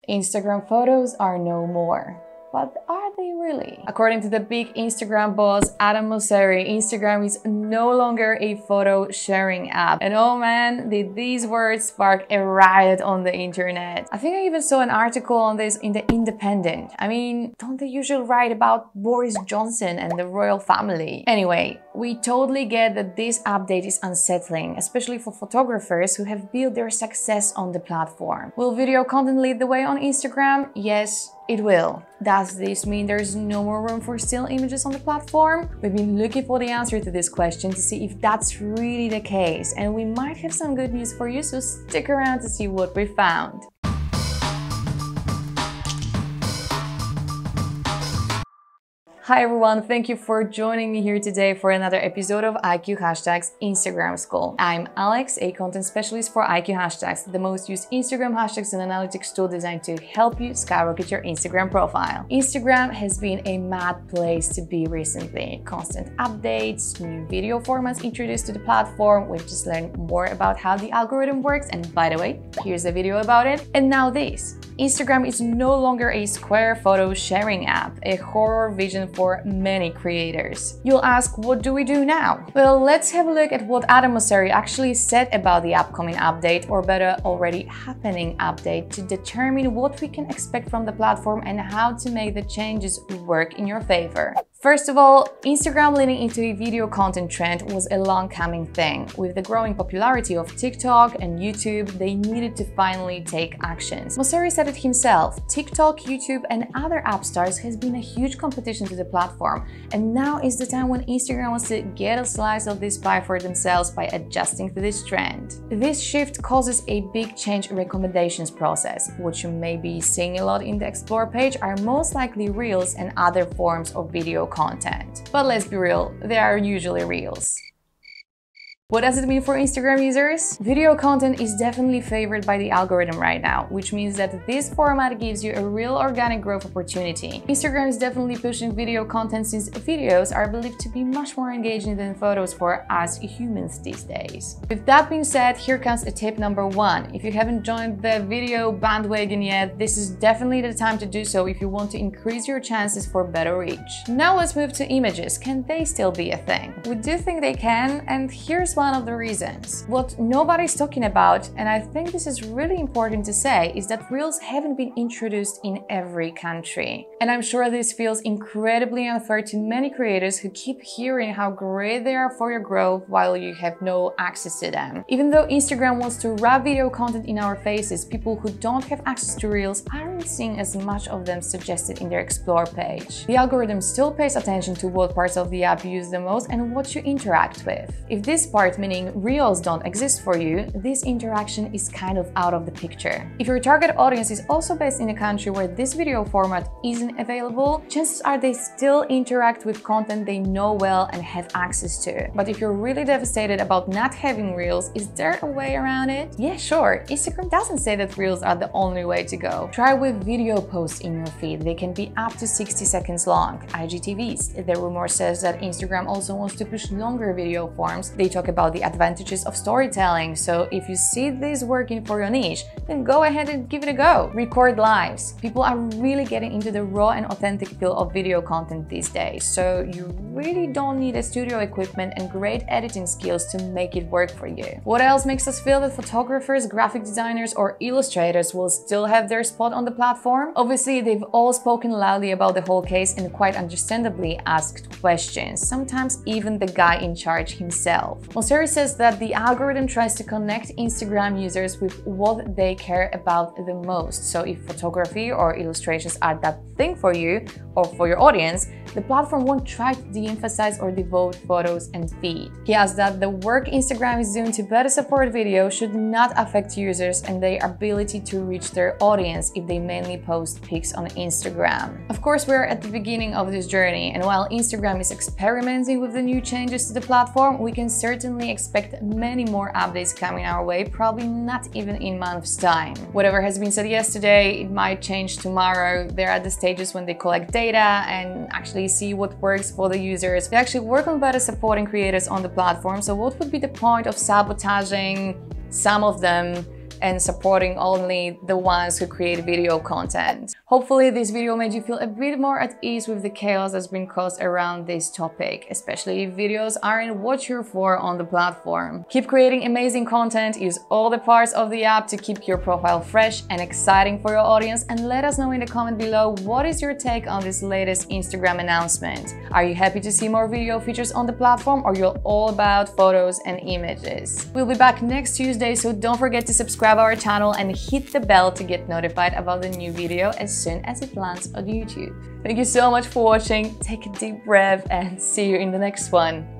Instagram photos are no more. But are they really? According to the big Instagram boss, Adam Mosseri, Instagram is no longer a photo sharing app. And oh man, did these words spark a riot on the internet. I think I even saw an article on this in The Independent. I mean, don't they usually write about Boris Johnson and the royal family? Anyway, we totally get that this update is unsettling, especially for photographers who have built their success on the platform. Will video content lead the way on Instagram? Yes, it will. Does this mean there's no more room for still images on the platform? We've been looking for the answer to this question to see if that's really the case, and we might have some good news for you, so stick around to see what we found. Hi everyone, thank you for joining me here today for another episode of IQhashtags Instagram School. I'm Alex, a content specialist for IQhashtags, the most used Instagram hashtags and analytics tool designed to help you skyrocket your Instagram profile. Instagram has been a mad place to be recently. Constant updates, new video formats introduced to the platform, we've just learned more about how the algorithm works, and by the way, here's a video about it. And now this. Instagram is no longer a square photo sharing app, a horror vision for many creators. You'll ask, what do we do now? Well, let's have a look at what Adam Mosseri actually said about the upcoming update, or better, already happening update, to determine what we can expect from the platform and how to make the changes work in your favor. First of all, Instagram leaning into a video content trend was a long-coming thing. With the growing popularity of TikTok and YouTube, they needed to finally take actions. Mosseri said it himself, TikTok, YouTube and other app stars has been a huge competition to the platform, and now is the time when Instagram wants to get a slice of this pie for themselves by adjusting to this trend. This shift causes a big change in recommendations process. What you may be seeing a lot in the Explore page are most likely Reels and other forms of video content. But let's be real, they are usually Reels. What does it mean for Instagram users? Video content is definitely favored by the algorithm right now, which means that this format gives you a real organic growth opportunity. Instagram is definitely pushing video content since videos are believed to be much more engaging than photos for us humans these days. With that being said, here comes a tip number one. If you haven't joined the video bandwagon yet, this is definitely the time to do so if you want to increase your chances for better reach. Now let's move to images. Can they still be a thing? We do think they can, and here's one of the reasons. What nobody's talking about, and I think this is really important to say, is that Reels haven't been introduced in every country. And I'm sure this feels incredibly unfair to many creators who keep hearing how great they are for your growth while you have no access to them. Even though Instagram wants to wrap video content in our faces, people who don't have access to Reels aren't seeing as much of them suggested in their Explore page. The algorithm still pays attention to what parts of the app you use the most and what you interact with. If this part, meaning Reels, don't exist for you, this interaction is kind of out of the picture. If your target audience is also based in a country where this video format isn't available, chances are they still interact with content they know well and have access to. But if you're really devastated about not having Reels, is there a way around it? Yeah, sure. Instagram doesn't say that Reels are the only way to go. Try with video posts in your feed. They can be up to 60 seconds long. IGTVs. The rumor says that Instagram also wants to push longer video forms. They talk about the advantages of storytelling, so if you see this working for your niche, then go ahead and give it a go. Record lives. People are really getting into the raw and authentic feel of video content these days, so you really don't need a studio equipment and great editing skills to make it work for you. What else makes us feel that photographers, graphic designers or illustrators will still have their spot on the platform? Obviously, they've all spoken loudly about the whole case and quite understandably asked questions, sometimes even the guy in charge himself. Mosseri says that the algorithm tries to connect Instagram users with what they care about the most. So if photography or illustrations are that thing for you or for your audience, the platform won't try to de-emphasize or devote photos and feed. He adds that the work Instagram is doing to better support video should not affect users and their ability to reach their audience if they mainly post pics on Instagram. Of course, we're at the beginning of this journey, and while Instagram is experimenting with the new changes to the platform, we can certainly expect many more updates coming our way, probably not even in months' time. Whatever has been said yesterday, it might change tomorrow. They're at the stages when they collect data and actually see what works for the users. They actually work on better supporting creators on the platform, so what would be the point of sabotaging some of them and supporting only the ones who create video content. Hopefully this video made you feel a bit more at ease with the chaos that's been caused around this topic, especially if videos aren't what you're for on the platform. Keep creating amazing content, use all the parts of the app to keep your profile fresh and exciting for your audience, and let us know in the comment below what is your take on this latest Instagram announcement. Are you happy to see more video features on the platform, or you're all about photos and images? We'll be back next Tuesday, so don't forget to subscribe our channel and hit the bell to get notified about the new video as soon as it lands on YouTube. Thank you so much for watching, take a deep breath and see you in the next one.